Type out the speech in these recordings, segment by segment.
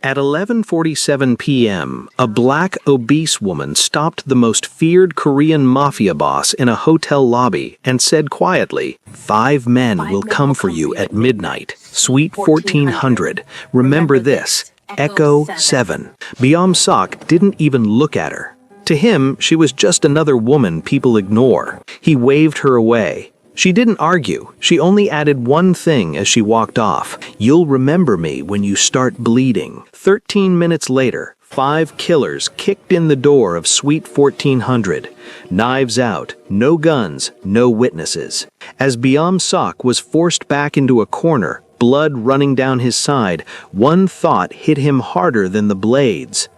At 11:47 p.m., a black, obese woman stopped the most feared Korean mafia boss in a hotel lobby and said quietly, "5 men will come for you at midnight. Suite 1400. Remember this. Echo 7. Byum-sok didn't even look at her. To him, she was just another woman people ignore. He waved her away. She didn't argue. She only added one thing as she walked off. "You'll remember me when you start bleeding." 13 minutes later, 5 killers kicked in the door of Suite 1400. Knives out, no guns, no witnesses. As Byum-sok was forced back into a corner, blood running down his side, one thought hit him harder than the blades.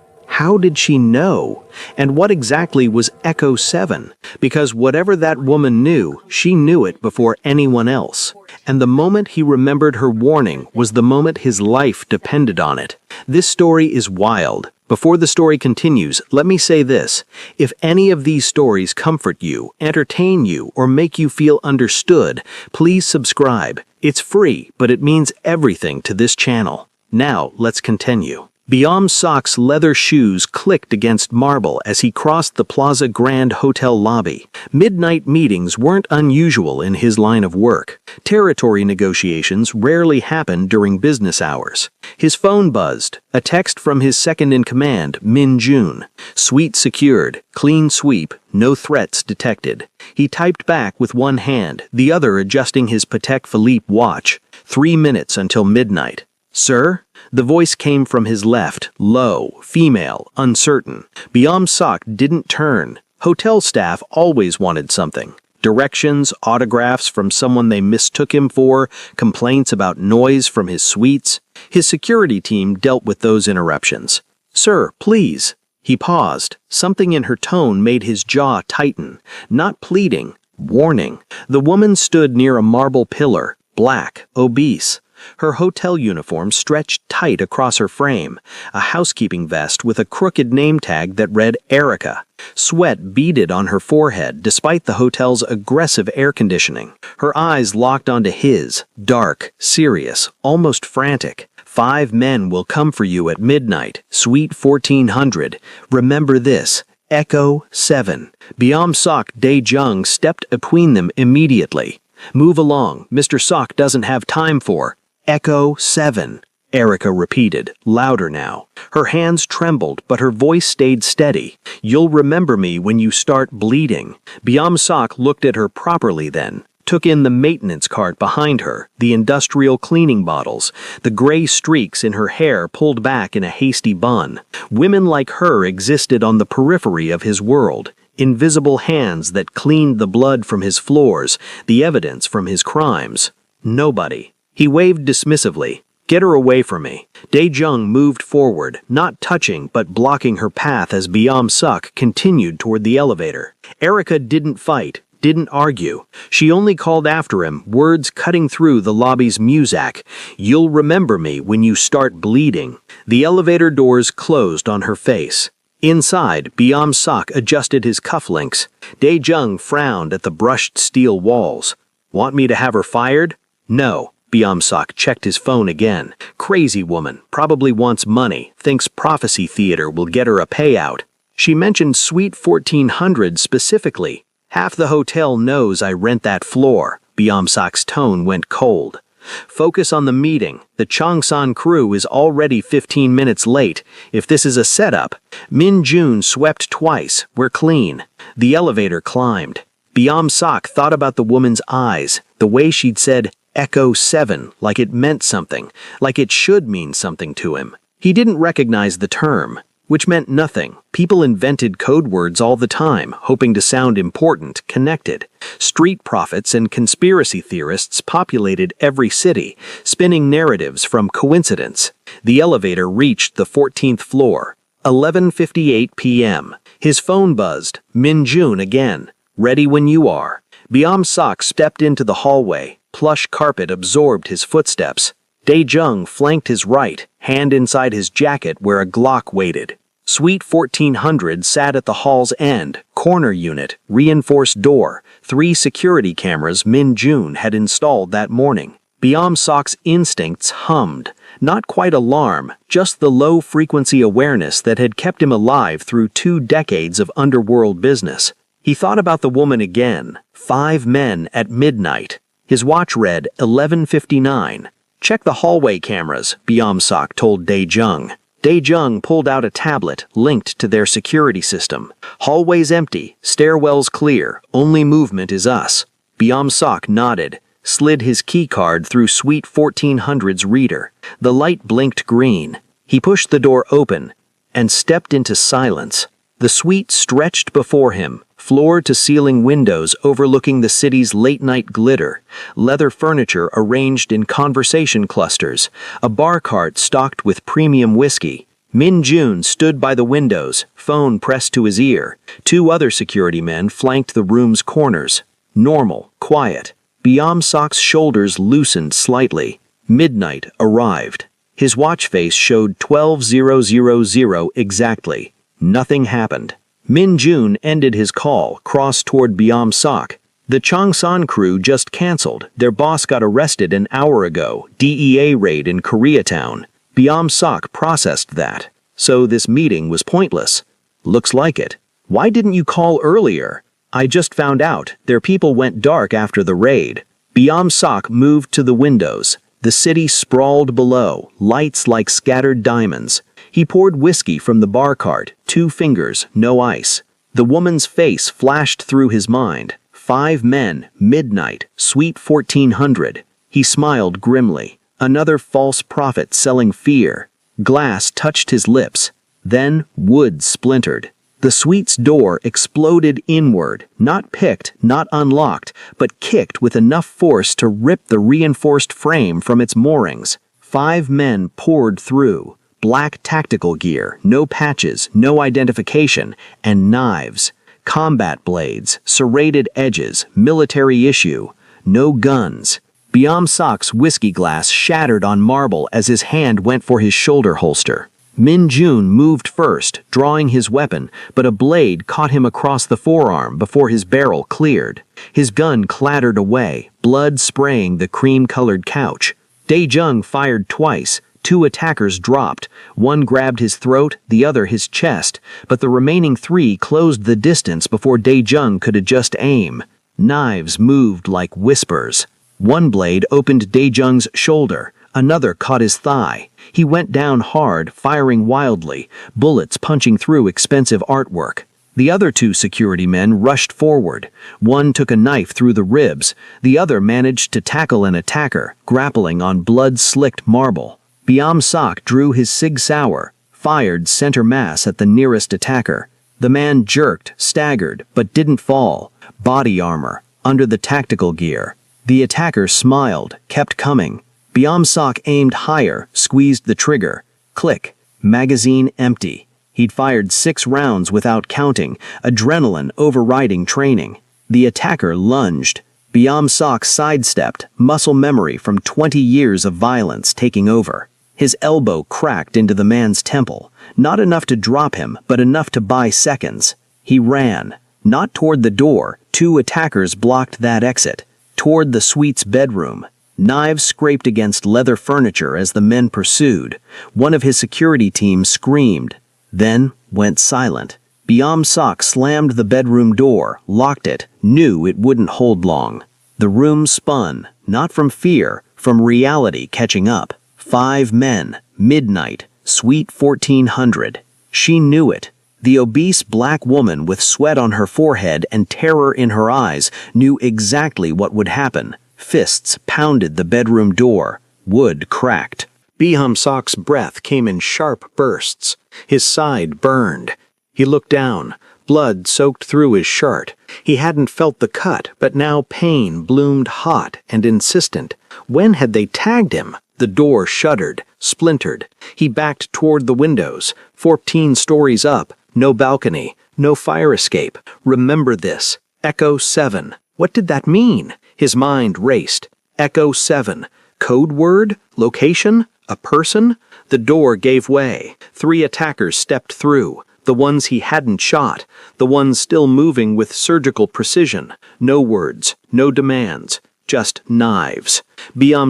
How did she know? And what exactly was Echo 7? Because whatever that woman knew, she knew it before anyone else. And the moment he remembered her warning was the moment his life depended on it. This story is wild. Before the story continues, let me say this. If any of these stories comfort you, entertain you, or make you feel understood, please subscribe. It's free, but it means everything to this channel. Now, let's continue. Byum-sok's leather shoes clicked against marble as he crossed the Plaza Grand Hotel lobby. Midnight meetings weren't unusual in his line of work. Territory negotiations rarely happened during business hours. His phone buzzed, a text from his second-in-command, Min-jun. "Suite secured, clean sweep, no threats detected." He typed back with one hand, the other adjusting his Patek Philippe watch. 3 minutes until midnight. "Sir?" The voice came from his left, low, female, uncertain. Byum-sok didn't turn. Hotel staff always wanted something. Directions, autographs from someone they mistook him for, complaints about noise from his suites. His security team dealt with those interruptions. "Sir, please." He paused. Something in her tone made his jaw tighten. Not pleading, warning. The woman stood near a marble pillar, black, obese. Her hotel uniform stretched tight across her frame, a housekeeping vest with a crooked name tag that read Erica. Sweat beaded on her forehead despite the hotel's aggressive air conditioning. Her eyes locked onto his, dark, serious, almost frantic. "5 men will come for you at midnight, Suite 1400. Remember this. Echo 7. Byum-sok Dae-jung stepped between them immediately. "Move along. Mr. Sok doesn't have time for Echo 7, Erica repeated, louder now. Her hands trembled, but her voice stayed steady. "You'll remember me when you start bleeding." Byum-sok looked at her properly then, took in the maintenance cart behind her, the industrial cleaning bottles, the gray streaks in her hair pulled back in a hasty bun. Women like her existed on the periphery of his world. Invisible hands that cleaned the blood from his floors, the evidence from his crimes. Nobody. He waved dismissively. "Get her away from me." Dae-jung moved forward, not touching but blocking her path as Byum-sok continued toward the elevator. Erica didn't fight, didn't argue. She only called after him, words cutting through the lobby's muzak. "You'll remember me when you start bleeding." The elevator doors closed on her face. Inside, Byum-sok adjusted his cufflinks. Dae-jung frowned at the brushed steel walls. "Want me to have her fired?" "No." Byum-sok checked his phone again. "Crazy woman, probably wants money, thinks Prophecy Theater will get her a payout." She mentioned Suite 1400 specifically. "Half the hotel knows I rent that floor." Byum-sok's tone went cold. "Focus on the meeting. The Changsan crew is already 15 minutes late. If this is a setup." Min-jun swept twice. "We're clean." The elevator climbed. Byum-sok thought about the woman's eyes, the way she'd said, Echo 7, like it meant something, like it should mean something to him. He didn't recognize the term, which meant nothing. People invented code words all the time, hoping to sound important, connected. Street prophets and conspiracy theorists populated every city, spinning narratives from coincidence. The elevator reached the 14th floor. 11:58 p.m. His phone buzzed. Min-jun again. "Ready when you are." Byum-sok stepped into the hallway. Plush carpet absorbed his footsteps. Dae-jung flanked his right, hand inside his jacket where a Glock waited. Suite 1400 sat at the hall's end, corner unit, reinforced door, 3 security cameras Min-jun had installed that morning. Biamsok's instincts hummed, not quite alarm, just the low-frequency awareness that had kept him alive through 2 decades of underworld business. He thought about the woman again, 5 men at midnight. His watch read 11:59. Check the hallway cameras, Biamsok told Dae-jung. Dae-jung pulled out a tablet linked to their security system. Hallways empty, stairwells clear, only movement is us. Biamsok nodded, slid his keycard through Suite 1400's reader. The light blinked green. He pushed the door open and stepped into silence. The suite stretched before him, floor-to-ceiling windows overlooking the city's late-night glitter, leather furniture arranged in conversation clusters, a bar cart stocked with premium whiskey. Min-jun stood by the windows, phone pressed to his ear. 2 other security men flanked the room's corners. Normal, quiet. Biamsok's shoulders loosened slightly. Midnight arrived. His watch face showed 12:000 exactly. Nothing happened. Min-jun ended his call, crossed toward Biamsok. The Changsan crew just canceled. Their boss got arrested an hour ago. DEA raid in Koreatown. Biamsok processed that. So this meeting was pointless. Looks like it. Why didn't you call earlier? I just found out. Their people went dark after the raid. Biamsok moved to the windows. The city sprawled below, lights like scattered diamonds. He poured whiskey from the bar cart, 2 fingers, no ice. The woman's face flashed through his mind. 5 men, midnight, Suite 1400. He smiled grimly. Another false prophet selling fear. Glass touched his lips. Then wood splintered. The suite's door exploded inward, not picked, not unlocked, but kicked with enough force to rip the reinforced frame from its moorings. 5 men poured through. Black tactical gear, no patches, no identification, and knives. Combat blades, serrated edges, military issue. No guns. Biamsok's whiskey glass shattered on marble as his hand went for his shoulder holster. Min-jun moved first, drawing his weapon, but a blade caught him across the forearm before his barrel cleared. His gun clattered away, blood spraying the cream-colored couch. Dae-jung fired twice. 2 attackers dropped. One grabbed his throat, the other his chest, but the remaining 3 closed the distance before Dae-jung could adjust aim. Knives moved like whispers. One blade opened Dae-jung's shoulder. Another caught his thigh. He went down hard, firing wildly, bullets punching through expensive artwork. The other 2 security men rushed forward. One took a knife through the ribs. The other managed to tackle an attacker, grappling on blood-slicked marble. Biamsok drew his Sig Sauer, fired center mass at the nearest attacker. The man jerked, staggered, but didn't fall. Body armor, under the tactical gear. The attacker smiled, kept coming. Biamsok aimed higher, squeezed the trigger. Click. Magazine empty. He'd fired 6 rounds without counting, adrenaline overriding training. The attacker lunged. Biamsok sidestepped, muscle memory from 20 years of violence taking over. His elbow cracked into the man's temple, not enough to drop him, but enough to buy seconds. He ran, not toward the door. 2 attackers blocked that exit. Toward the suite's bedroom. Knives scraped against leather furniture as the men pursued. One of his security team screamed, then went silent. Biamsok slammed the bedroom door, locked it, knew it wouldn't hold long. The room spun, not from fear, from reality catching up. 5 men, midnight, Suite 1400. She knew it. The obese black woman with sweat on her forehead and terror in her eyes knew exactly what would happen. Fists pounded the bedroom door. Wood cracked. Biamsok's breath came in sharp bursts. His side burned. He looked down. Blood soaked through his shirt. He hadn't felt the cut, but now pain bloomed hot and insistent. When had they tagged him? The door shuddered, splintered. He backed toward the windows. 14 stories up. No balcony. No fire escape. Remember this. Echo 7. What did that mean? His mind raced. Echo 7. Code word? Location? A person? The door gave way. 3 attackers stepped through. The ones he hadn't shot. The ones still moving with surgical precision. No words. No demands. just knives.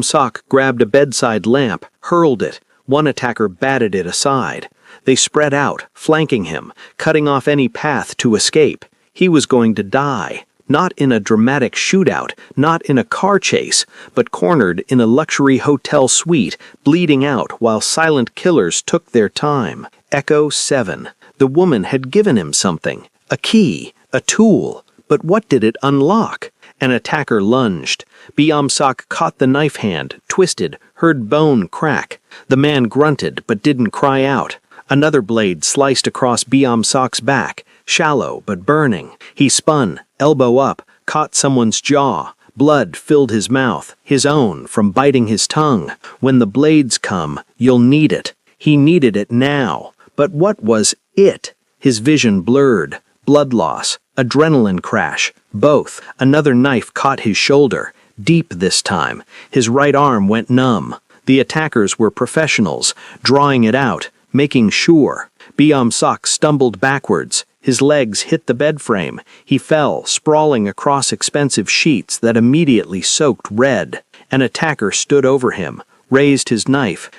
Sok grabbed a bedside lamp, hurled it. One attacker batted it aside. They spread out, flanking him, cutting off any path to escape. He was going to die. Not in a dramatic shootout, not in a car chase, but cornered in a luxury hotel suite, bleeding out while silent killers took their time. Echo 7. The woman had given him something. A key, a tool. But what did it unlock? An attacker lunged. Sok caught the knife hand, twisted, heard bone crack. The man grunted but didn't cry out. Another blade sliced across Sok's back, shallow but burning. He spun, elbow up, caught someone's jaw. Blood filled his mouth, his own, from biting his tongue. When the blades come, you'll need it. He needed it now. But what was it? His vision blurred. Blood loss, adrenaline crash, both. Another knife caught his shoulder, deep this time. His right arm went numb. The attackers were professionals, drawing it out, making sure. Sok stumbled backwards. His legs hit the bed frame. He fell, sprawling across expensive sheets that immediately soaked red. An attacker stood over him, raised his knife.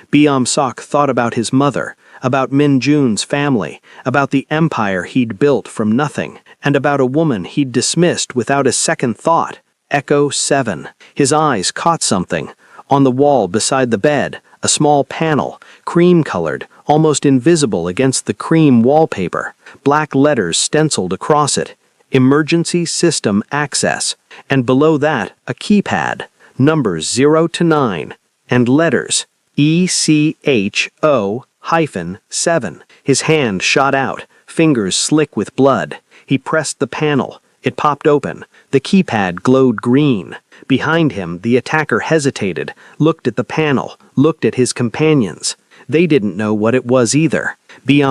Sok thought about his mother, about Min Jun's family, about the empire he'd built from nothing, and about a woman he'd dismissed without a second thought. Echo 7. His eyes caught something. On the wall beside the bed, a small panel, cream-colored, almost invisible against the cream wallpaper. Black letters stenciled across it. Emergency System Access. And below that, a keypad. Numbers 0 to 9. And letters. ECHO-7. His hand shot out, fingers slick with blood. He pressed the panel. It popped open. The keypad glowed green. Behind him, the attacker hesitated, looked at the panel, looked at his companions. They didn't know what it was either.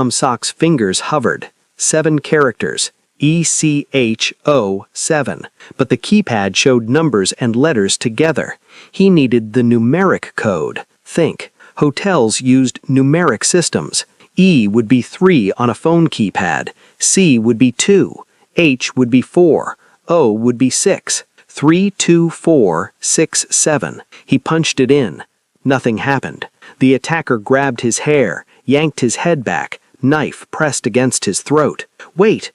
Sok's fingers hovered. 7 characters. ECHO-7. But the keypad showed numbers and letters together. He needed the numeric code. Think. Hotels used numeric systems. E would be 3 on a phone keypad. C would be 2. H would be 4. O would be 6. 3, 2, 4, 6, 7. He punched it in. Nothing happened. The attacker grabbed his hair, yanked his head back, knife pressed against his throat. Wait!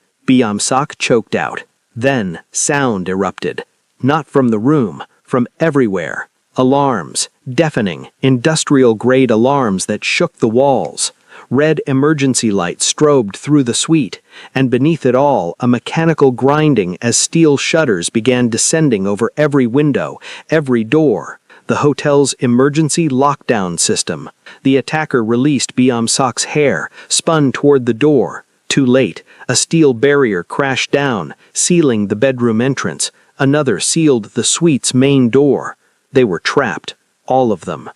Sok choked out. Then sound erupted. Not from the room, from everywhere. Alarms, deafening, industrial-grade alarms that shook the walls. Red emergency lights strobed through the suite, and beneath it all, a mechanical grinding as steel shutters began descending over every window, every door. The hotel's emergency lockdown system. The attacker released Sok's hair, spun toward the door. Too late, a steel barrier crashed down, sealing the bedroom entrance. Another sealed the suite's main door. They were trapped. All of them.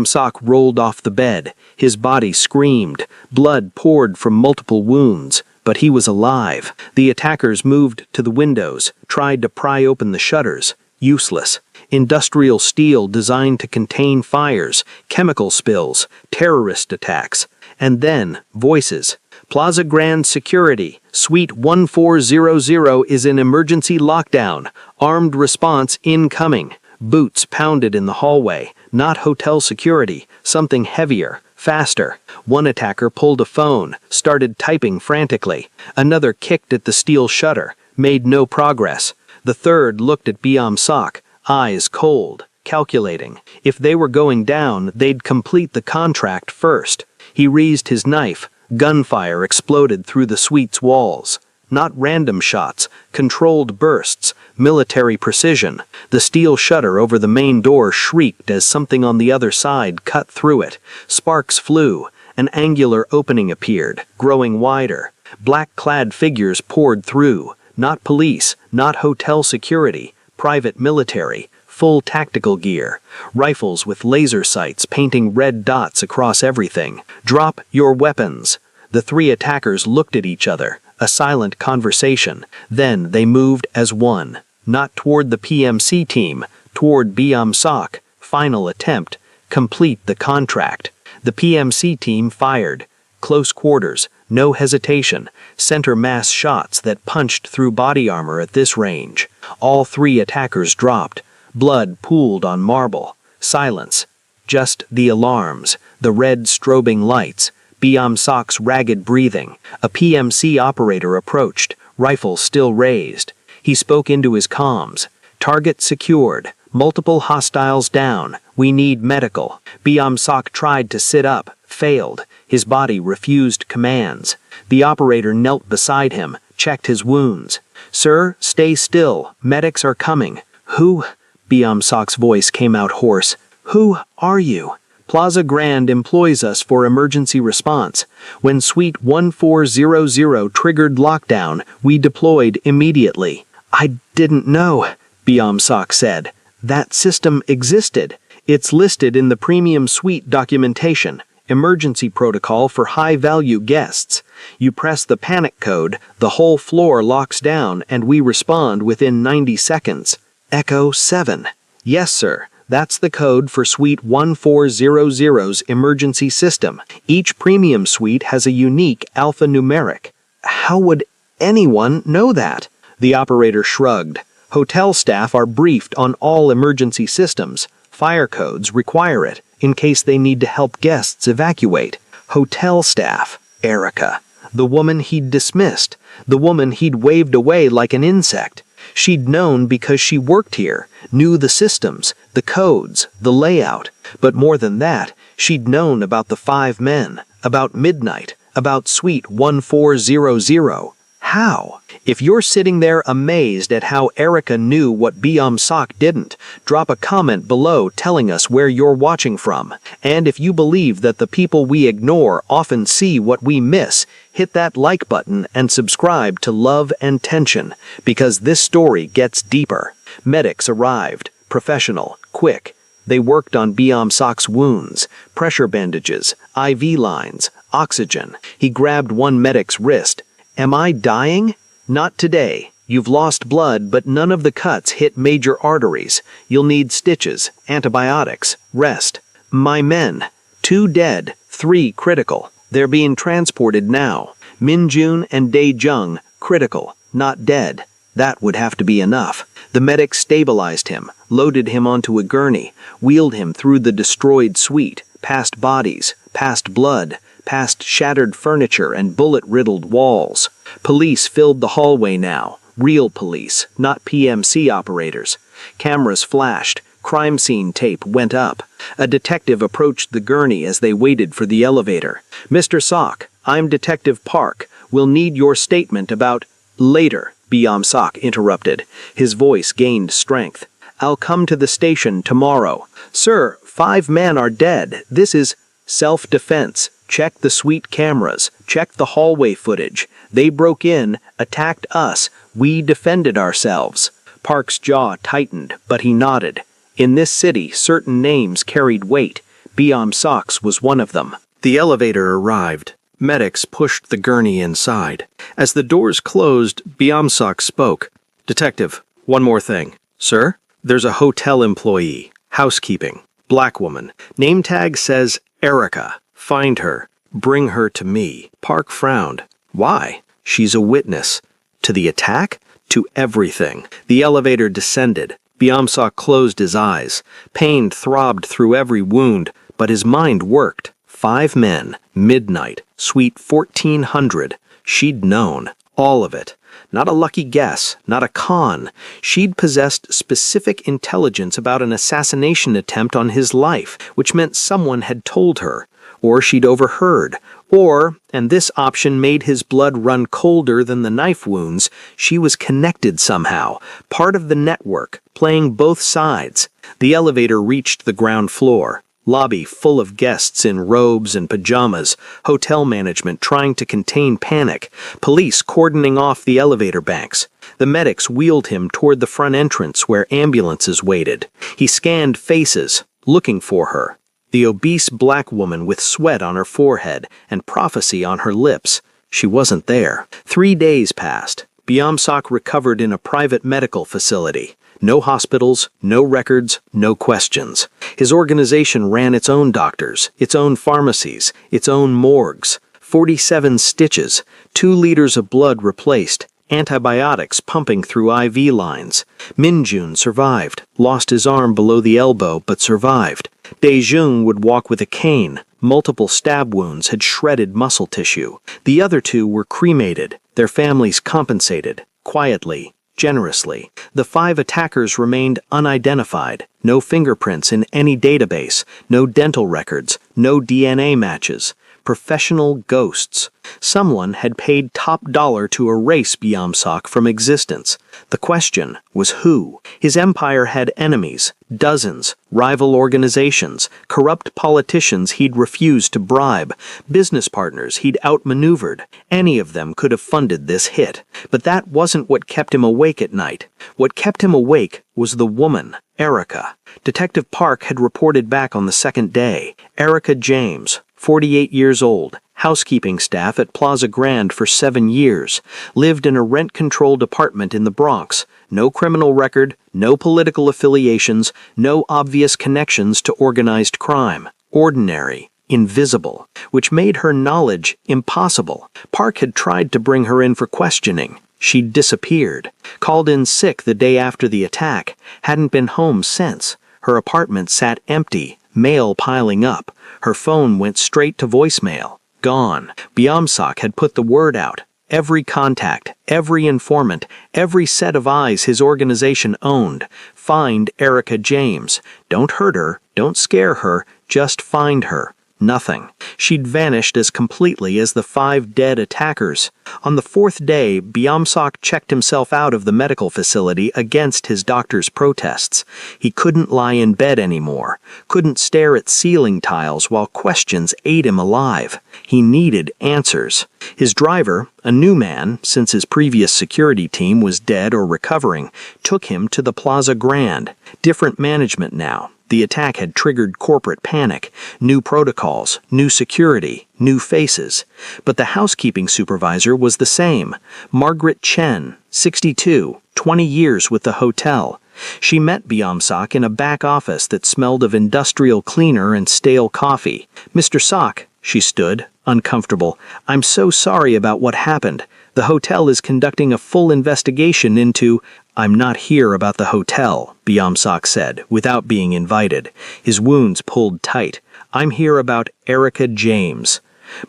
Sok rolled off the bed. His body screamed. Blood poured from multiple wounds. But he was alive. The attackers moved to the windows, tried to pry open the shutters. Useless. Industrial steel designed to contain fires, chemical spills, terrorist attacks. And then, voices. Plaza Grand Security. Suite 1400 is in emergency lockdown. Armed response incoming. Boots pounded in the hallway. Not hotel security. Something heavier. Faster. One attacker pulled a phone, started typing frantically. Another kicked at the steel shutter, made no progress. The third looked at Sok, eyes cold, calculating. If they were going down, they'd complete the contract first. He raised his knife. Gunfire exploded through the suite's walls. Not random shots, controlled bursts, military precision. The steel shutter over the main door shrieked as something on the other side cut through it. Sparks flew. An angular opening appeared, growing wider. Black-clad figures poured through. Not police, not hotel security, private military, full tactical gear. Rifles with laser sights painting red dots across everything. Drop your weapons. The 3 attackers looked at each other. A silent conversation. Then they moved as one. Not toward the PMC team, toward Sok. Final attempt. Complete the contract. The PMC team fired. Close quarters. No hesitation. Center mass shots that punched through body armor at this range. All 3 attackers dropped. Blood pooled on marble. Silence. Just the alarms, the red strobing lights, Biamsak's ragged breathing. A PMC operator approached, rifle still raised. He spoke into his comms. Target secured. Multiple hostiles down. We need medical. Biamsak tried to sit up, failed. His body refused commands. The operator knelt beside him, checked his wounds. Sir, stay still. Medics are coming. Who? Biamsak's voice came out hoarse. Who are you? Plaza Grand employs us for emergency response. When Suite 1400 triggered lockdown, we deployed immediately. I didn't know, Biamsak said. That system existed. It's listed in the premium suite documentation. Emergency protocol for high-value guests. You press the panic code, the whole floor locks down, and we respond within 90 seconds. Echo 7. Yes, sir. That's the code for Suite 1400's emergency system. Each premium suite has a unique alphanumeric. How would anyone know that? The operator shrugged. Hotel staff are briefed on all emergency systems. Fire codes require it, in case they need to help guests evacuate. Hotel staff. Erica. The woman he'd dismissed. The woman he'd waved away like an insect. She'd known because she worked here, knew the systems, the codes, the layout. But more than that, she'd known about the 5 men, about Midnight, about Suite 1400. How? If you're sitting there amazed at how Erica knew what Biamsak didn't, drop a comment below telling us where you're watching from. And if you believe that the people we ignore often see what we miss, hit that like button and subscribe to Love and Tension, because this story gets deeper. Medics arrived, professional, quick. They worked on Biamsak's wounds, pressure bandages, IV lines, oxygen. He grabbed one medic's wrist. Am I dying? Not today. You've lost blood, but none of the cuts hit major arteries. You'll need stitches, antibiotics, rest. My men. 2 dead, 3 critical. They're being transported now. Minjun and Daejung, critical, not dead. That would have to be enough. The medic stabilized him, loaded him onto a gurney, wheeled him through the destroyed suite, past bodies, past blood, past shattered furniture and bullet-riddled walls. Police filled the hallway now. Real police, not PMC operators. Cameras flashed. Crime scene tape went up. A detective approached the gurney as they waited for the elevator. Mr. Sok, I'm Detective Park. We'll need your statement about... Later, Biamsak interrupted. His voice gained strength. I'll come to the station tomorrow. Sir, 5 men are dead. This is self-defense. Check the suite cameras. Check the hallway footage. They broke in, attacked us. We defended ourselves. Park's jaw tightened, but he nodded. In this city, certain names carried weight. Biamsak's was one of them. The elevator arrived. Medics pushed the gurney inside. As the doors closed, Biamsak spoke. Detective, one more thing. Sir? There's a hotel employee. Housekeeping. Black woman. Name tag says Erica. Find her. Bring her to me. Park frowned. Why? She's a witness. To the attack? To everything. The elevator descended. Biamsak closed his eyes. Pain throbbed through every wound, but his mind worked. 5 men. Midnight. Suite 1400. She'd known. All of it. Not a lucky guess, not a con. She'd possessed specific intelligence about an assassination attempt on his life, which meant someone had told her. Or she'd overheard. Or, and this option made his blood run colder than the knife wounds, she was connected somehow, part of the network, playing both sides. The elevator reached the ground floor. Lobby full of guests in robes and pajamas, hotel management trying to contain panic, police cordoning off the elevator banks. The medics wheeled him toward the front entrance where ambulances waited. He scanned faces, looking for her. The obese black woman with sweat on her forehead and prophecy on her lips. She wasn't there. 3 days passed. Biamsak recovered in a private medical facility. No hospitals, no records, no questions. His organization ran its own doctors, its own pharmacies, its own morgues. 47 stitches, 2 liters of blood replaced, antibiotics pumping through IV lines. Minjun survived, lost his arm below the elbow but survived. Daejung would walk with a cane. Multiple stab wounds had shredded muscle tissue. The other two were cremated, their families compensated, quietly, generously. The 5 attackers remained unidentified. No fingerprints in any database, no dental records, no DNA matches. Professional ghosts. Someone had paid top dollar to erase Byamsak from existence. The question was who? His empire had enemies, dozens, rival organizations, corrupt politicians he'd refused to bribe, business partners he'd outmaneuvered. Any of them could have funded this hit. But that wasn't what kept him awake at night. What kept him awake was the woman, Erica. Detective Park had reported back on the second day. Erica James, 48 years old, housekeeping staff at Plaza Grand for 7 years, lived in a rent-controlled apartment in the Bronx. No criminal record, no political affiliations, no obvious connections to organized crime. Ordinary, invisible, which made her knowledge impossible. Park had tried to bring her in for questioning. She'd disappeared, called in sick the day after the attack, hadn't been home since. Her apartment sat empty, mail piling up. Her phone went straight to voicemail. Gone. Byamsak had put the word out. Every contact, every informant, every set of eyes his organization owned. Find Erica James. Don't hurt her, don't scare her, just find her. Nothing. She'd vanished as completely as the 5 dead attackers. On the 4th day, Byamsak checked himself out of the medical facility against his doctor's protests. He couldn't lie in bed anymore, couldn't stare at ceiling tiles while questions ate him alive. He needed answers. His driver, a new man since his previous security team was dead or recovering, took him to the Plaza Grand. Different management now. The attack had triggered corporate panic, new protocols, new security, new faces. But the housekeeping supervisor was the same, Margaret Chen, 62, 20 years with the hotel. She met Byamsak in a back office that smelled of industrial cleaner and stale coffee. "Mr. Sok," she stood, uncomfortable, "I'm so sorry about what happened. The hotel is conducting a full investigation into—" "I'm not here about the hotel," Byamsak said, without being invited. His wounds pulled tight. "I'm here about Erica James."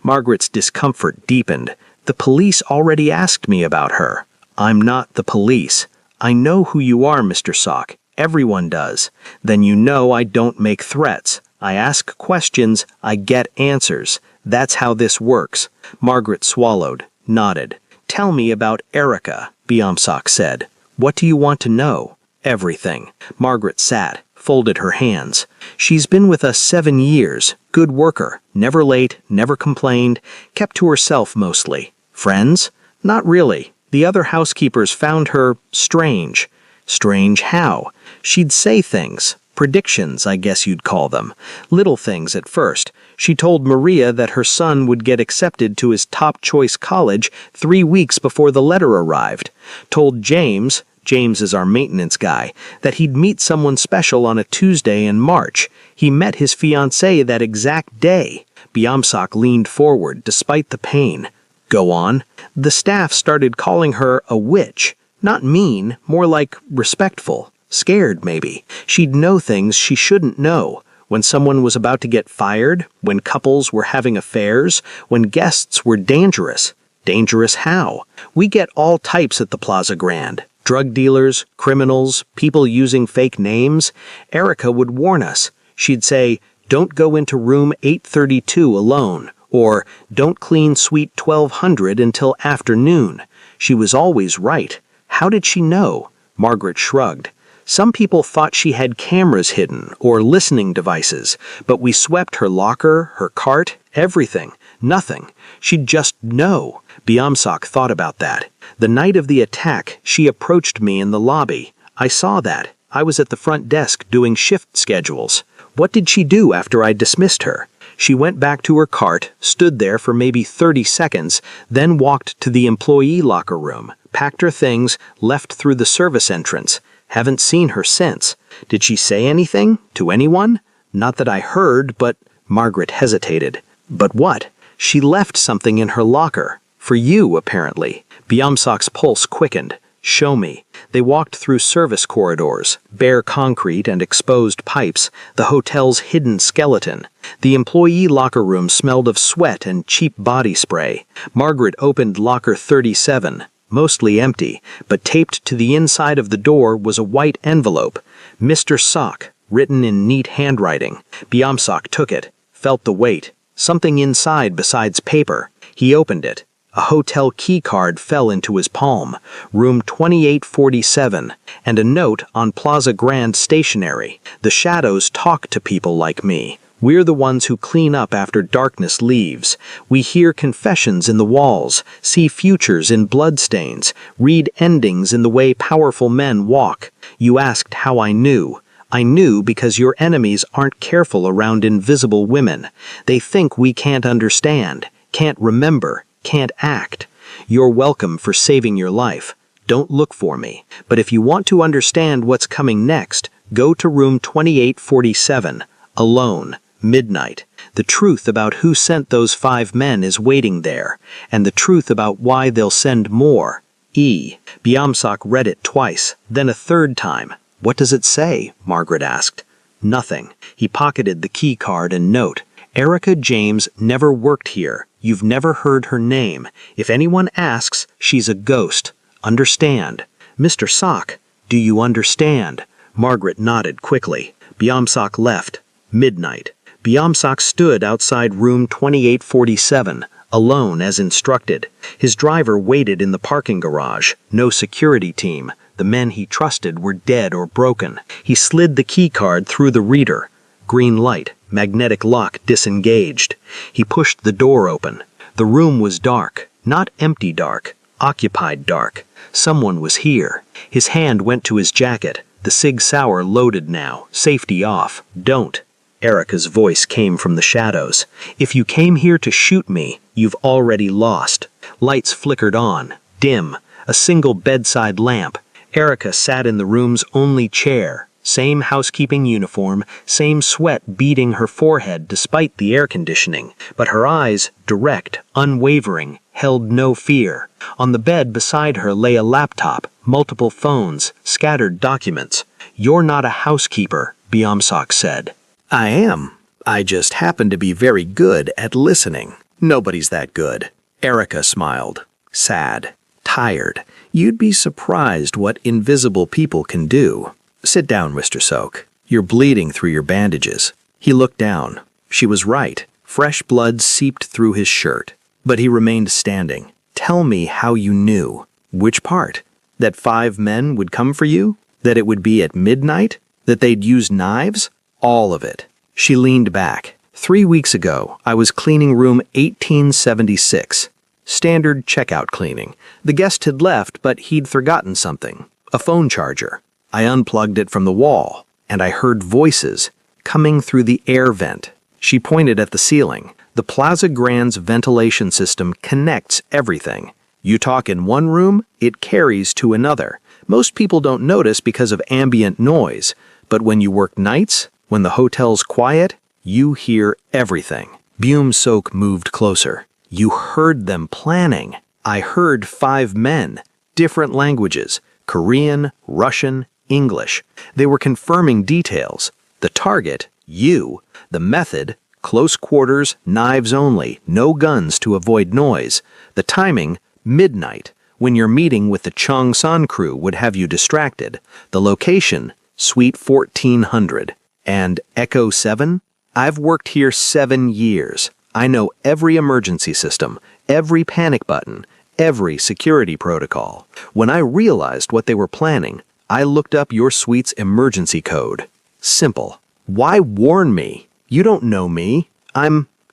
Margaret's discomfort deepened. "The police already asked me about her." "I'm not the police." "I know who you are, Mr. Sok. Everyone does." "Then you know I don't make threats. I ask questions, I get answers. That's how this works." Margaret swallowed, nodded. "Tell me about Erica," Byamsak said. "What do you want to know?" "Everything." Margaret sat, folded her hands. "She's been with us 7 years, good worker, never late, never complained, kept to herself mostly. Friends? Not really. The other housekeepers found her strange." "Strange how?" "She'd say things. Predictions, I guess you'd call them. Little things at first. She told Maria that her son would get accepted to his top-choice college 3 weeks before the letter arrived. Told James is our maintenance guy, that he'd meet someone special on a Tuesday in March. He met his fiancée that exact day." Byamsak leaned forward, despite the pain. "Go on." "The staff started calling her a witch. Not mean, more like respectful. Scared, maybe. She'd know things she shouldn't know. When someone was about to get fired, when couples were having affairs, when guests were dangerous. Dangerous how? We get all types at the Plaza Grand. Drug dealers, criminals, people using fake names. Erica would warn us. She'd say, "Don't go into room 832 alone," or "Don't clean suite 1200 until afternoon." She was always right. How did she know? Margaret shrugged. "Some people thought she had cameras hidden or listening devices, but we swept her locker, her cart, everything. Nothing. She'd just know." Byamsak thought about that. "The night of the attack, she approached me in the lobby. I saw that. I was at the front desk doing shift schedules. What did she do after I dismissed her?" "She went back to her cart, stood there for maybe 30 seconds, then walked to the employee locker room, packed her things, left through the service entrance. Haven't seen her since." "Did she say anything? To anyone?" "Not that I heard, but—" Margaret hesitated. "But what?" "She left something in her locker. For you, apparently. Byamsok's pulse quickened. Show me. They walked through service corridors, bare concrete and exposed pipes, the hotel's hidden skeleton. The employee locker room smelled of sweat and cheap body spray. Margaret opened locker 37, mostly empty, but taped to the inside of the door was a white envelope. Mr. Sok, written in neat handwriting. Byamsok took it, felt the weight. Something inside besides paper. He opened it. A hotel key card fell into his palm, room 2847, and a note on Plaza Grand stationery. The shadows talk to people like me. We're the ones who clean up after darkness leaves. We hear confessions in the walls, see futures in bloodstains, read endings in the way powerful men walk. You asked how I knew. I knew because your enemies aren't careful around invisible women. They think we can't understand, can't remember, can't act. You're welcome for saving your life. Don't look for me. But if you want to understand what's coming next, go to room 2847, alone, midnight. The truth about who sent those 5 men is waiting there, and the truth about why they'll send more. E. Byamsok read it twice, then a third time. What does it say? Margaret asked. Nothing. He pocketed the key card and note. Erica James never worked here. You've never heard her name. If anyone asks, she's a ghost. Understand? Mr. Sok, do you understand? Margaret nodded quickly. Byamsok left. Midnight. Byamsok stood outside room 2847, alone as instructed. His driver waited in the parking garage. No security team. The men he trusted were dead or broken. He slid the key card through the reader. Green light. Magnetic lock disengaged. He pushed the door open. The room was dark, not empty dark, occupied dark. Someone was here. His hand went to his jacket. The Sig Sauer loaded now, safety off. Don't. Erica's voice came from the shadows. If you came here to shoot me, you've already lost. Lights flickered on, dim, a single bedside lamp. Erica sat in the room's only chair. Same housekeeping uniform, same sweat beading her forehead despite the air conditioning, but her eyes, direct, unwavering, held no fear. On the bed beside her lay a laptop, multiple phones, scattered documents. You're not a housekeeper, Byamsok said. I am. I just happen to be very good at listening. Nobody's that good. Erica smiled. Sad. Tired. You'd be surprised what invisible people can do. Sit down, Mr. Sok. You're bleeding through your bandages. He looked down. She was right. Fresh blood seeped through his shirt. But he remained standing. Tell me how you knew. Which part? That 5 men would come for you? That it would be at midnight? That they'd use knives? All of it. She leaned back. 3 weeks ago, I was cleaning room 1876. Standard checkout cleaning. The guest had left, but he'd forgotten something. A phone charger. I unplugged it from the wall, and I heard voices coming through the air vent. She pointed at the ceiling. The Plaza Grand's ventilation system connects everything. You talk in one room, it carries to another. Most people don't notice because of ambient noise, but when you work nights, when the hotel's quiet, you hear everything. Byamsok moved closer. You heard them planning. I heard 5 men, different languages, Korean, Russian, English. They were confirming details. The target, you. The method, close quarters, knives only, no guns to avoid noise. The timing, midnight, when your meeting with the Changsan crew would have you distracted. The location, Suite 1400. And Echo 7? I've worked here 7 years. I know every emergency system, every panic button, every security protocol. When I realized what they were planning, I looked up your suite's emergency code. Simple. Why warn me? You don't know me.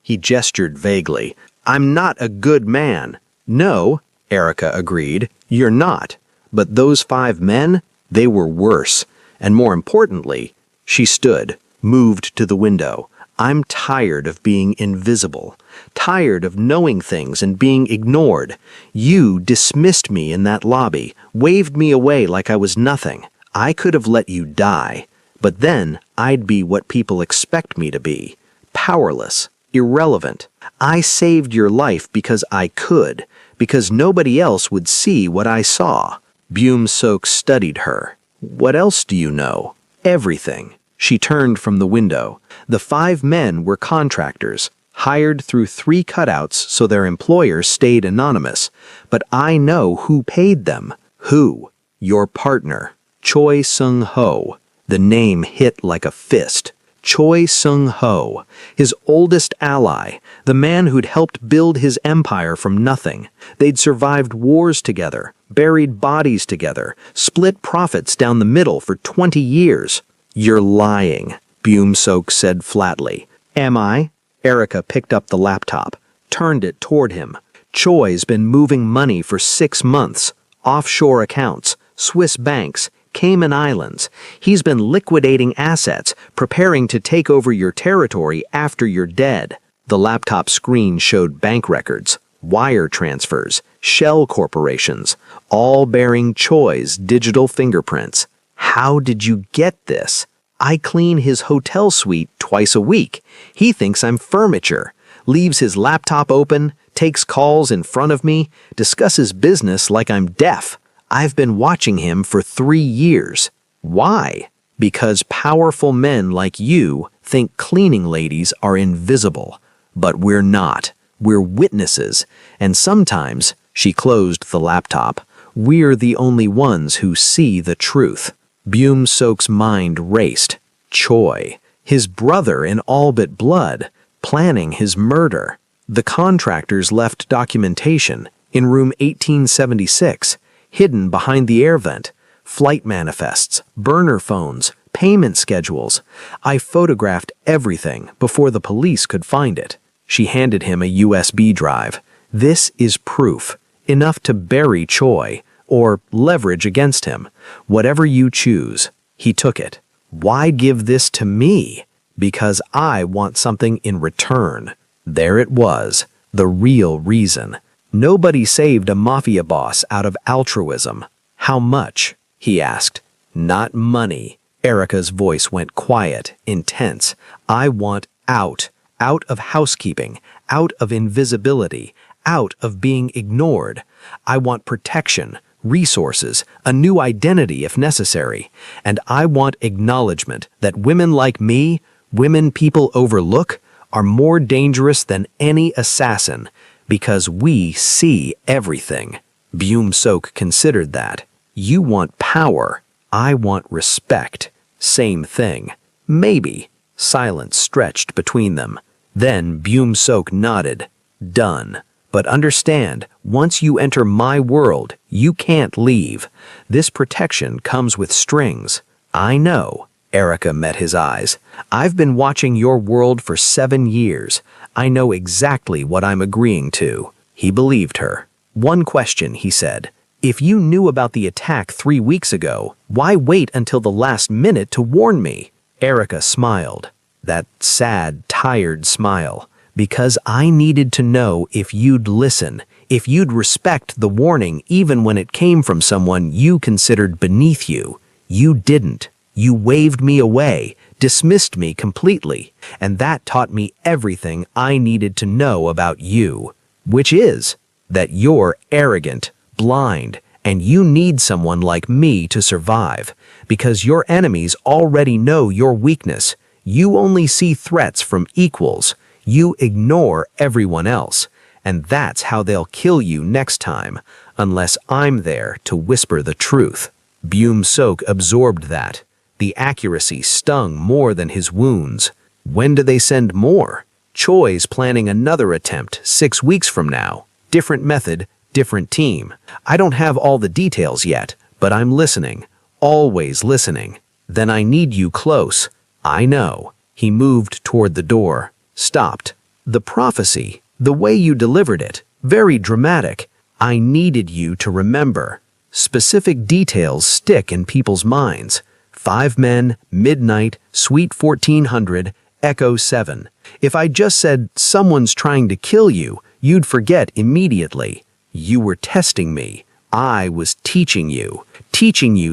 He gestured vaguely. I'm not a good man. No, Erica agreed. You're not. But those 5 men, they were worse. And more importantly, she stood, moved to the window. I'm tired of being invisible, tired of knowing things and being ignored. You dismissed me in that lobby, waved me away like I was nothing. I could have let you die, but then I'd be what people expect me to be, powerless, Irrelevant. I saved your life because I could, because nobody else would see what I saw. Byum-sok studied her. What else do you know? Everything. She turned from the window. The 5 men were contractors, hired through 3 cutouts so their employers stayed anonymous. But I know who paid them. Who? Your partner, Choi Sung-ho. The name hit like a fist. Choi Sung-ho, his oldest ally, the man who'd helped build his empire from nothing. They'd survived wars together, buried bodies together, split profits down the middle for 20 years. You're lying, Byum-sok said flatly. Am I? Erica picked up the laptop, turned it toward him. Choi's been moving money for 6 months. Offshore accounts, Swiss banks, Cayman Islands. He's been liquidating assets, preparing to take over your territory after you're dead. The laptop screen showed bank records, wire transfers, shell corporations, all bearing Choi's digital fingerprints. How did you get this? I clean his hotel suite twice a week. He thinks I'm furniture, leaves his laptop open, takes calls in front of me, discusses business like I'm deaf. I've been watching him for 3 years. Why? Because powerful men like you think cleaning ladies are invisible. But we're not. We're witnesses. And sometimes, she closed the laptop, we're the only ones who see the truth. Byum-sok's mind raced. Choi, his brother in all but blood, planning his murder. The contractors left documentation in room 1876. Hidden behind the air vent, flight manifests, burner phones, payment schedules. I photographed everything before the police could find it. She handed him a USB drive. This is proof, enough to bury Choi, or leverage against him. Whatever you choose. He took it. Why give this to me? Because I want something in return. There it was, the real reason. Nobody saved a mafia boss out of altruism. How much? He asked. Not money. Erica's voice went quiet, intense. I want out of housekeeping, out of invisibility, out of being ignored. I want protection, resources, a new identity if necessary. And I want acknowledgement that women like me, women people overlook, are more dangerous than any assassin. Because we see everything. Byum-sok considered that. You want power. I want respect. Same thing. Maybe. Silence stretched between them. Then Byum-sok nodded. Done. But understand, once you enter my world, you can't leave. This protection comes with strings. I know. Erica met his eyes. I've been watching your world for 7 years. I know exactly what I'm agreeing to. He believed her. One question, he said. If you knew about the attack 3 weeks ago, why wait until the last minute to warn me? Erica smiled. That sad, tired smile. Because I needed to know if you'd listen, if you'd respect the warning even when it came from someone you considered beneath you. You didn't. You waved me away, dismissed me completely, and that taught me everything I needed to know about you, which is that you're arrogant, blind, and you need someone like me to survive, because your enemies already know your weakness. You only see threats from equals. You ignore everyone else, and that's how they'll kill you next time, unless I'm there to whisper the truth. Byum-sok absorbed that. The accuracy stung more than his wounds. When do they send more? Choi's planning another attempt 6 weeks from now. Different method, different team. I don't have all the details yet, but I'm listening. Always listening. Then I need you close. I know. He moved toward the door. Stopped. The prophecy, the way you delivered it, very dramatic. I needed you to remember. Specific details stick in people's minds. 5 men, midnight, suite 1400, echo 7. If I just said, someone's trying to kill you, you'd forget immediately. You were testing me. I was teaching you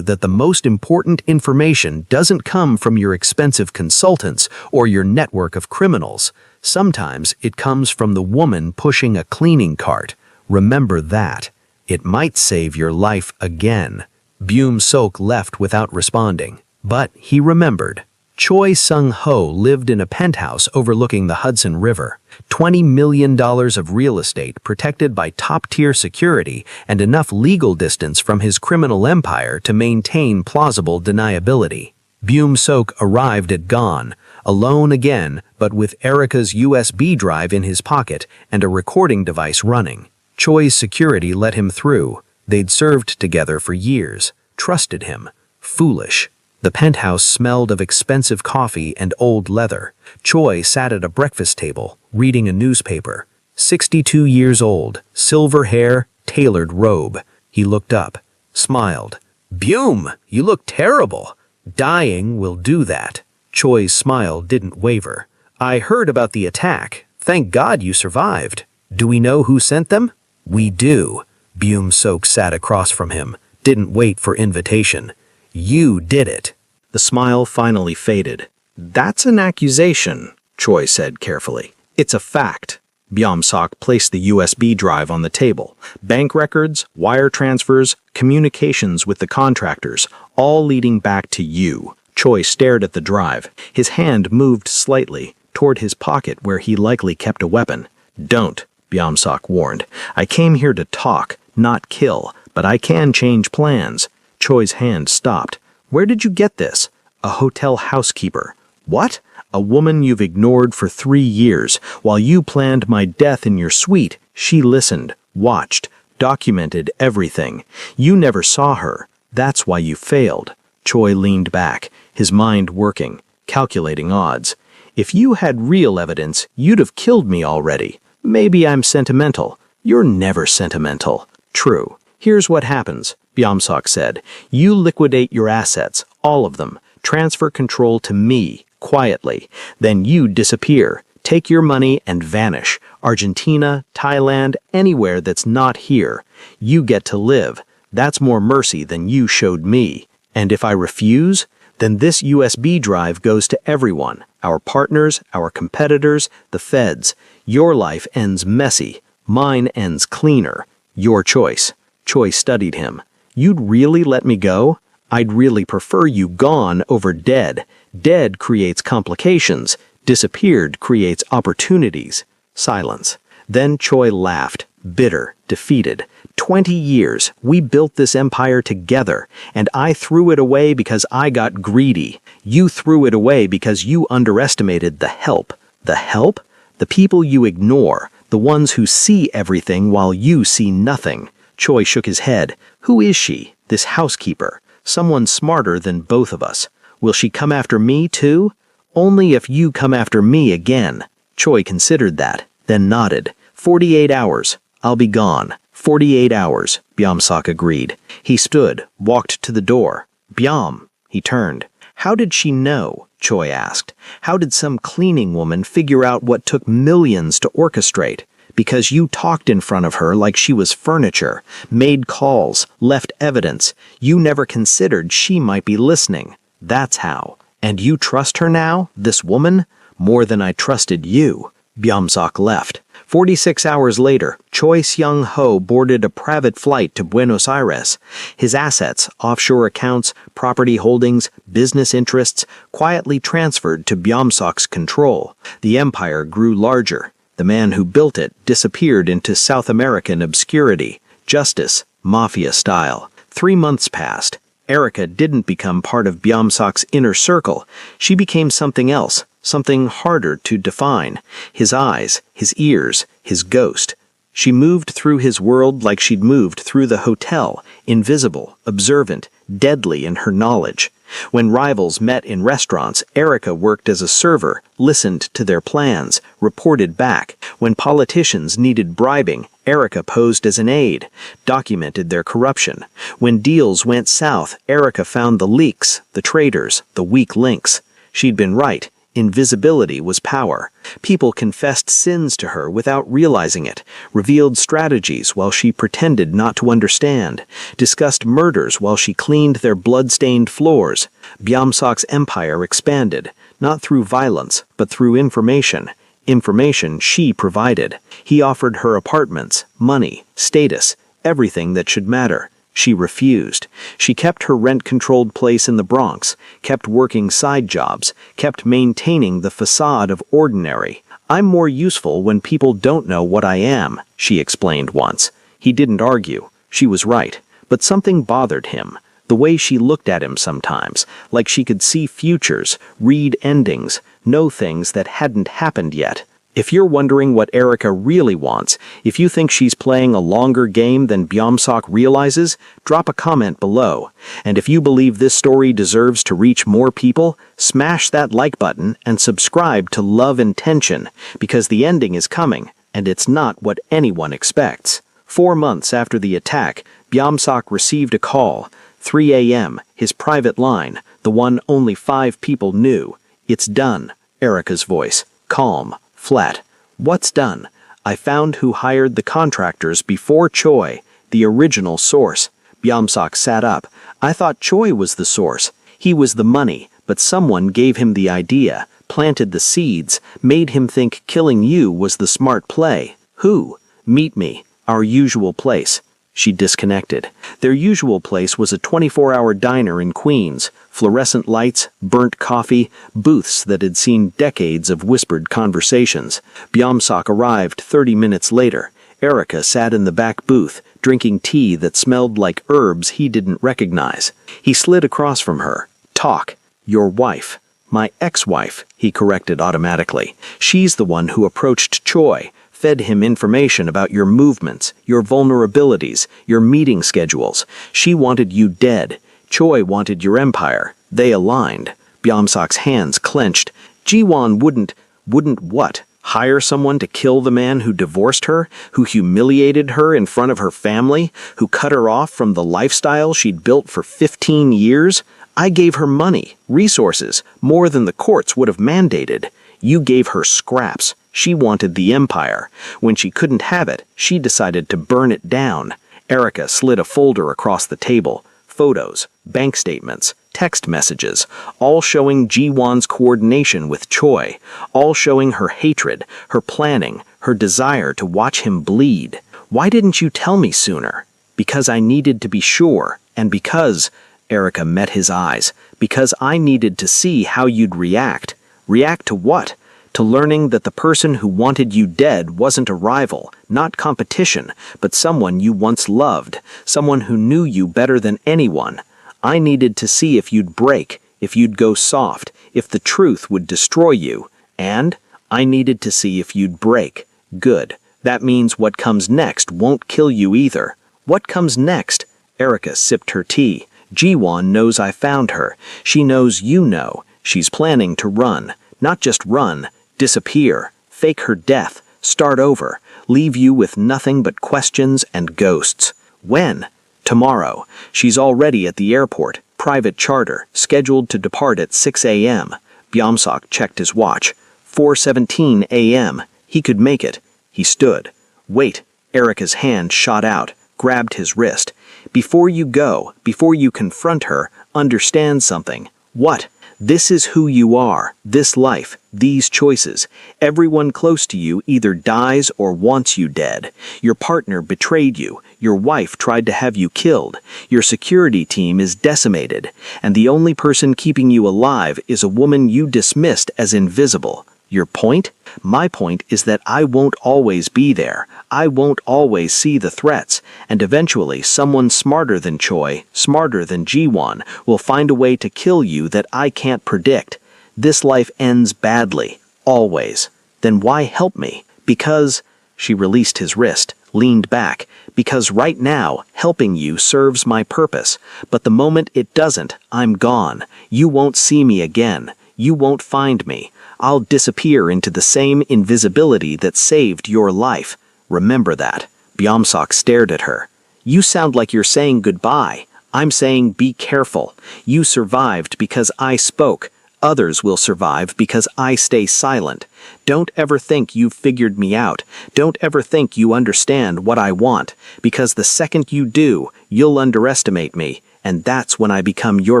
that the most important information doesn't come from your expensive consultants or your network of criminals. Sometimes it comes from the woman pushing a cleaning cart. Remember that. It might save your life again." Byum-sok left without responding. But he remembered. Choi Sung-ho lived in a penthouse overlooking the Hudson River. $20 million of real estate protected by top-tier security and enough legal distance from his criminal empire to maintain plausible deniability. Byum-sok arrived at Gon, alone again, but with Erica's USB drive in his pocket and a recording device running. Choi's security let him through. They'd served together for years, trusted him. Foolish. The penthouse smelled of expensive coffee and old leather. Choi sat at a breakfast table, reading a newspaper. 62 years old, silver hair, tailored robe. He looked up, smiled. "Byum, you look terrible." "Dying will do that." Choi's smile didn't waver. "I heard about the attack. Thank God you survived. Do we know who sent them?" "We do." Byum-sok sat across from him, didn't wait for invitation. "You did it." The smile finally faded. "That's an accusation," Choi said carefully. "It's a fact." Byum-sok placed the USB drive on the table. Bank records, wire transfers, communications with the contractors, all leading back to you. Choi stared at the drive. His hand moved slightly toward his pocket where he likely kept a weapon. "Don't," Byum-sok warned. "I came here to talk, not kill, but I can change plans." Choi's hand stopped. "Where did you get this?" "A hotel housekeeper." "What?" "A woman you've ignored for 3 years. While you planned my death in your suite, she listened, watched, documented everything. You never saw her. That's why you failed." Choi leaned back, his mind working, calculating odds. "If you had real evidence, you'd have killed me already. Maybe I'm sentimental." "You're never sentimental." "True. Here's what happens," Byum-sok said. "You liquidate your assets, all of them. Transfer control to me, quietly. Then you disappear. Take your money and vanish. Argentina, Thailand, anywhere that's not here. You get to live. That's more mercy than you showed me. And if I refuse, then this USB drive goes to everyone. Our partners, our competitors, the feds. Your life ends messy. Mine ends cleaner. Your choice." Choi studied him. "You'd really let me go? I'd really prefer you gone over dead. Dead creates complications. Disappeared creates opportunities." Silence. Then Choi laughed, bitter, defeated. 20 years, we built this empire together, and I threw it away because I got greedy. You threw it away because you underestimated the help. The help? The people you ignore, the ones who see everything while you see nothing. Choi shook his head. "Who is she, this housekeeper? Someone smarter than both of us. Will she come after me, too?" "Only if you come after me again." Choi considered that, then nodded. 48 hours. I'll be gone. 48 hours, Byum-sok agreed. He stood, walked to the door. "Byum." He turned. "How did she know?" Choi asked. "How did some cleaning woman figure out what took millions to orchestrate? Because you talked in front of her like she was furniture, made calls, left evidence. You never considered she might be listening. That's how. And you trust her now, this woman? More than I trusted you." Byum-sok left. 46 hours later, Choi Seung-ho boarded a private flight to Buenos Aires. His assets, offshore accounts, property holdings, business interests, quietly transferred to Byum-sok's control. The empire grew larger. The man who built it disappeared into South American obscurity. Justice, Mafia style. 3 months passed. Erica didn't become part of Byum-sok's inner circle. She became something else, something harder to define. His eyes, his ears, his ghost. She moved through his world like she'd moved through the hotel, invisible, observant, deadly in her knowledge. When rivals met in restaurants, Erica worked as a server, listened to their plans, reported back. When politicians needed bribing, Erica posed as an aide, documented their corruption. When deals went south, Erica found the leaks, the traitors, the weak links. She'd been right. Invisibility was power. People confessed sins to her without realizing it, revealed strategies while she pretended not to understand, discussed murders while she cleaned their blood-stained floors. Byum-sok's empire expanded, not through violence, but through information. Information she provided. He offered her apartments, money, status, everything that should matter. She refused. She kept her rent-controlled place in the Bronx, kept working side jobs, kept maintaining the facade of ordinary. "I'm more useful when people don't know what I am," she explained once. He didn't argue. She was right. But something bothered him. The way she looked at him sometimes, like she could see futures, read endings, know things that hadn't happened yet. If you're wondering what Erica really wants, if you think she's playing a longer game than Byung-sok realizes, drop a comment below. And if you believe this story deserves to reach more people, smash that like button and subscribe to Love and Tension, because the ending is coming, and it's not what anyone expects. 4 months after the attack, Byung-sok received a call. 3 a.m., his private line, the one only 5 people knew. "It's done," Erica's voice, calm, flat. "What's done?" "I found who hired the contractors before Choi, the original source." Byung-sok sat up. "I thought Choi was the source. He was the money, but someone gave him the idea, planted the seeds, made him think killing you was the smart play." "Who?" "Meet me. Our usual place." She disconnected. Their usual place was a 24-hour diner in Queens. Fluorescent lights, burnt coffee, booths that had seen decades of whispered conversations. Byung-sok arrived 30 minutes later. Erica sat in the back booth, drinking tea that smelled like herbs he didn't recognize. He slid across from her. "Talk. Your wife." "My ex-wife," he corrected automatically. "She's the one who approached Choi, fed him information about your movements, your vulnerabilities, your meeting schedules. She wanted you dead. Choi wanted your empire. They aligned." Byung-sok's hands clenched. "Ji-won wouldn't what? Hire someone to kill the man who divorced her, who humiliated her in front of her family, who cut her off from the lifestyle she'd built for 15 years? I gave her money, resources, more than the courts would have mandated. You gave her scraps. She wanted the empire. When she couldn't have it, she decided to burn it down." Erica slid a folder across the table. Photos, bank statements, text messages, all showing Ji-won's coordination with Choi, all showing her hatred, her planning, her desire to watch him bleed. "Why didn't you tell me sooner?" "Because I needed to be sure, and because—" Erica met his eyes. "Because I needed to see how you'd react." "React to what?" "To learning that the person who wanted you dead wasn't a rival, not competition, but someone you once loved, someone who knew you better than anyone. I needed to see if you'd break, if you'd go soft, if the truth would destroy you. And I needed to see if you'd break. Good. That means what comes next won't kill you either." "What comes next?" Erica sipped her tea. "Ji-won knows I found her. She knows you know. She's planning to run. Not just run. Disappear, fake her death, start over, leave you with nothing but questions and ghosts." "When?" "Tomorrow. She's already at the airport, private charter, scheduled to depart at 6 a.m. Byung-sok checked his watch. 4:17 a.m. He could make it. He stood. "Wait." Erica's hand shot out, grabbed his wrist. "Before you go, before you confront her, understand something." "What?" "This is who you are, this life, these choices. Everyone close to you either dies or wants you dead. Your partner betrayed you, your wife tried to have you killed, your security team is decimated, and the only person keeping you alive is a woman you dismissed as invisible. Your point? My point is that I won't always be there. I won't always see the threats, and eventually someone smarter than Choi, smarter than Ji-won, will find a way to kill you that I can't predict. This life ends badly, always. Then why help me? Because—" She released his wrist, leaned back. "Because right now, helping you serves my purpose. But the moment it doesn't, I'm gone. You won't see me again. You won't find me. I'll disappear into the same invisibility that saved your life. Remember that." Byung-sok stared at her. "You sound like you're saying goodbye. I'm saying be careful. You survived because I spoke. Others will survive because I stay silent. Don't ever think you've figured me out. Don't ever think you understand what I want, because the second you do, you'll underestimate me, and that's when I become your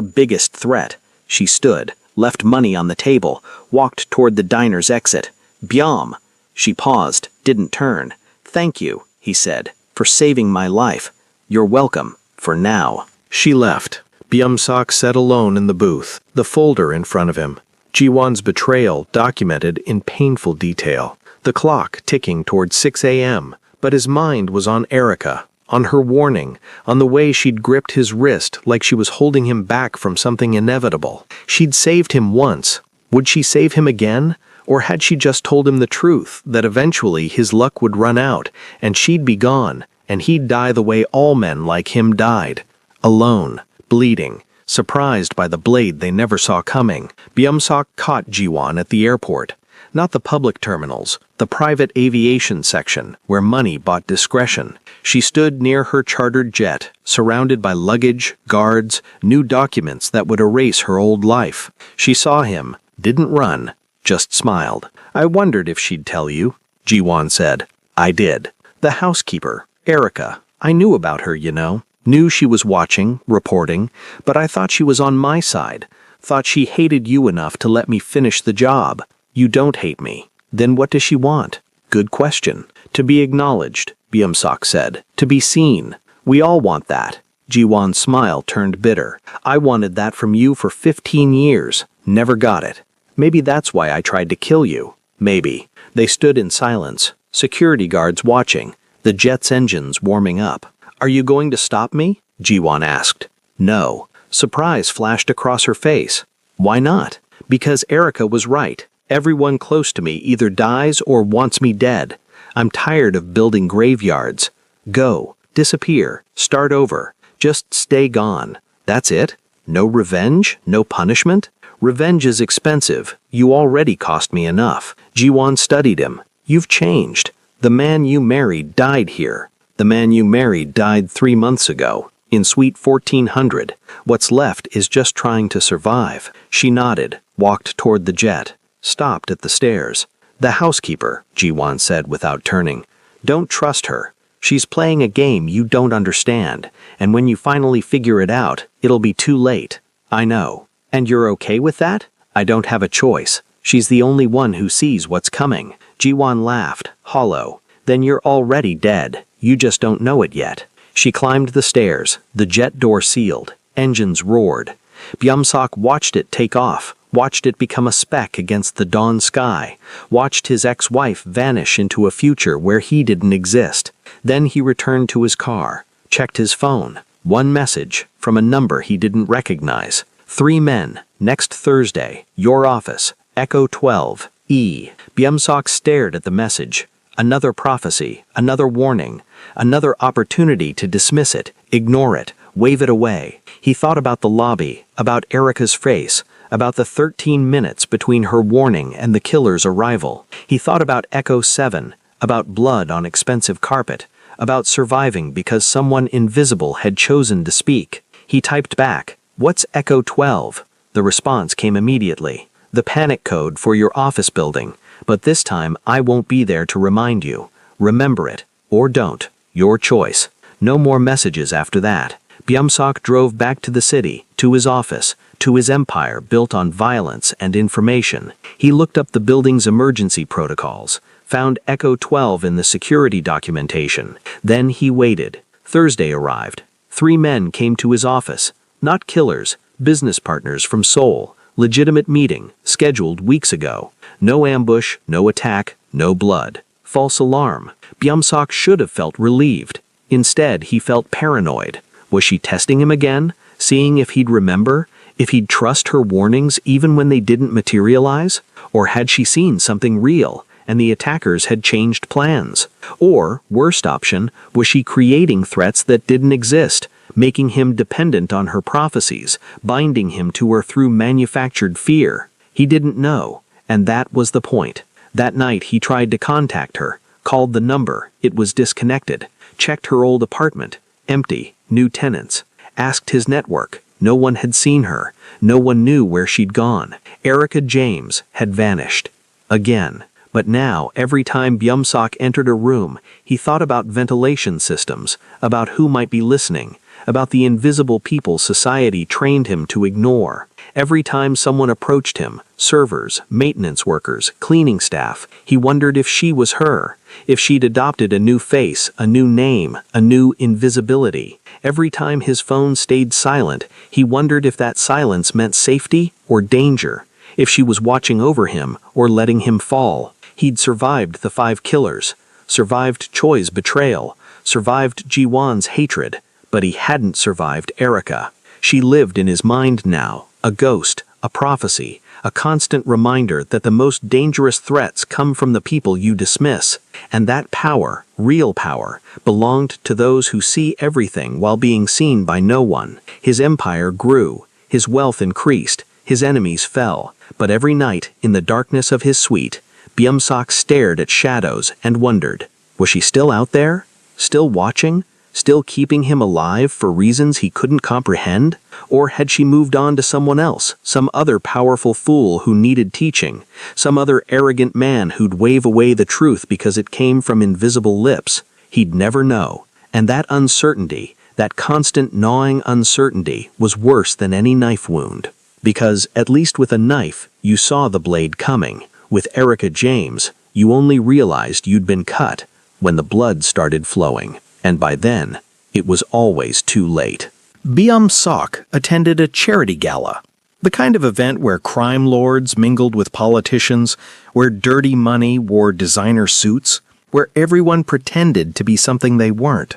biggest threat." She stood, left money on the table, walked toward the diner's exit. Byam. She paused, didn't turn. Thank you, he said, for saving my life. You're welcome, for now. She left. Byum-sok sat alone in the booth, the folder in front of him. Ji-won's betrayal documented in painful detail. The clock ticking toward 6 a.m., but his mind was on Erica, on her warning, on the way she'd gripped his wrist like she was holding him back from something inevitable. She'd saved him once. Would she save him again? Or had she just told him the truth, that eventually his luck would run out, and she'd be gone, and he'd die the way all men like him died? Alone, bleeding, surprised by the blade they never saw coming. Byum-sok caught Ji-won at the airport. Not the public terminals, the private aviation section, where money bought discretion. She stood near her chartered jet, surrounded by luggage, guards, new documents that would erase her old life. She saw him, didn't run, just smiled. I wondered if she'd tell you, Ji-won said. I did. The housekeeper, Erica. I knew about her, you know. Knew she was watching, reporting, but I thought she was on my side. Thought she hated you enough to let me finish the job. You don't hate me. Then what does she want? Good question. To be acknowledged, Byum-sok said. To be seen. We all want that. Ji-won's smile turned bitter. I wanted that from you for 15 years. Never got it. Maybe that's why I tried to kill you. Maybe. They stood in silence, security guards watching, the jet's engines warming up. Are you going to stop me? Ji-won asked. No. Surprise flashed across her face. Why not? Because Erica was right. Everyone close to me either dies or wants me dead. I'm tired of building graveyards. Go. Disappear. Start over. Just stay gone. That's it? No revenge? No punishment? Revenge is expensive. You already cost me enough. Ji-won studied him. You've changed. The man you married died here. The man you married died 3 months ago, in Suite 1400. What's left is just trying to survive. She nodded, walked toward the jet, stopped at the stairs. The housekeeper, Ji-won said without turning. Don't trust her. She's playing a game you don't understand, and when you finally figure it out, it'll be too late. I know. And you're okay with that? I don't have a choice. She's the only one who sees what's coming. Ji-won laughed, hollow. Then you're already dead. You just don't know it yet. She climbed the stairs, the jet door sealed, engines roared. Byum-sok watched it take off, watched it become a speck against the dawn sky, watched his ex-wife vanish into a future where he didn't exist. Then he returned to his car, checked his phone. One message, from a number he didn't recognize. 3 men, next Thursday, your office, Echo 12, E. Byum-sok stared at the message. Another prophecy, another warning, another opportunity to dismiss it, ignore it, wave it away. He thought about the lobby, about Erica's face, about the 13 minutes between her warning and the killer's arrival. He thought about Echo 7, about blood on expensive carpet, about surviving because someone invisible had chosen to speak. He typed back, "What's Echo 12?" The response came immediately. "The panic code for your office building. But this time I won't be there to remind you. Remember it, or don't. Your choice." No more messages after that. Byum-sok drove back to the city, to his office, to his empire built on violence and information. He looked up the building's emergency protocols, found Echo 12 in the security documentation. Then he waited. Thursday arrived. 3 men came to his office. Not killers, business partners from Seoul. Legitimate meeting, scheduled weeks ago. No ambush, no attack, no blood. False alarm. Byum-sok should have felt relieved. Instead, he felt paranoid. Was she testing him again? Seeing if he'd remember? If he'd trust her warnings even when they didn't materialize? Or had she seen something real, and the attackers had changed plans? Or, worst option, was she creating threats that didn't exist, making him dependent on her prophecies, binding him to her through manufactured fear? He didn't know, and that was the point. That night he tried to contact her, called the number, it was disconnected, checked her old apartment, empty, new tenants, asked his network, no one had seen her, no one knew where she'd gone. Erica James had vanished. Again. But now, every time Byum-sok entered a room, he thought about ventilation systems, about who might be listening, about the invisible people society trained him to ignore. Every time someone approached him, servers, maintenance workers, cleaning staff, he wondered if she was her, if she'd adopted a new face, a new name, a new invisibility. Every time his phone stayed silent, he wondered if that silence meant safety or danger, if she was watching over him or letting him fall. He'd survived the 5 killers, survived Choi's betrayal, survived Jiwon's hatred, but he hadn't survived Erica. She lived in his mind now, a ghost, a prophecy, a constant reminder that the most dangerous threats come from the people you dismiss, and that power, real power, belonged to those who see everything while being seen by no one. His empire grew, his wealth increased, his enemies fell, but every night, in the darkness of his suite, Byung-sok stared at shadows and wondered, was she still out there? Still watching? Still keeping him alive for reasons he couldn't comprehend? Or had she moved on to someone else, some other powerful fool who needed teaching, some other arrogant man who'd wave away the truth because it came from invisible lips? He'd never know. And that uncertainty, that constant gnawing uncertainty, was worse than any knife wound. Because, at least with a knife, you saw the blade coming. With Erica James, you only realized you'd been cut when the blood started flowing. And by then, it was always too late. Byung-sok attended a charity gala, the kind of event where crime lords mingled with politicians, where dirty money wore designer suits, where everyone pretended to be something they weren't.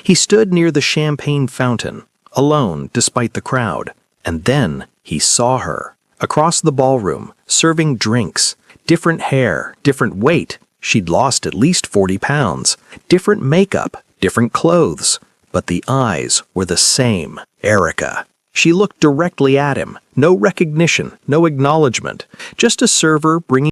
He stood near the champagne fountain, alone despite the crowd, and then he saw her, across the ballroom, serving drinks. Different hair, different weight. She'd lost at least 40 pounds. Different makeup, different clothes. But the eyes were the same. Erica. She looked directly at him. No recognition, no acknowledgement. Just a server bringing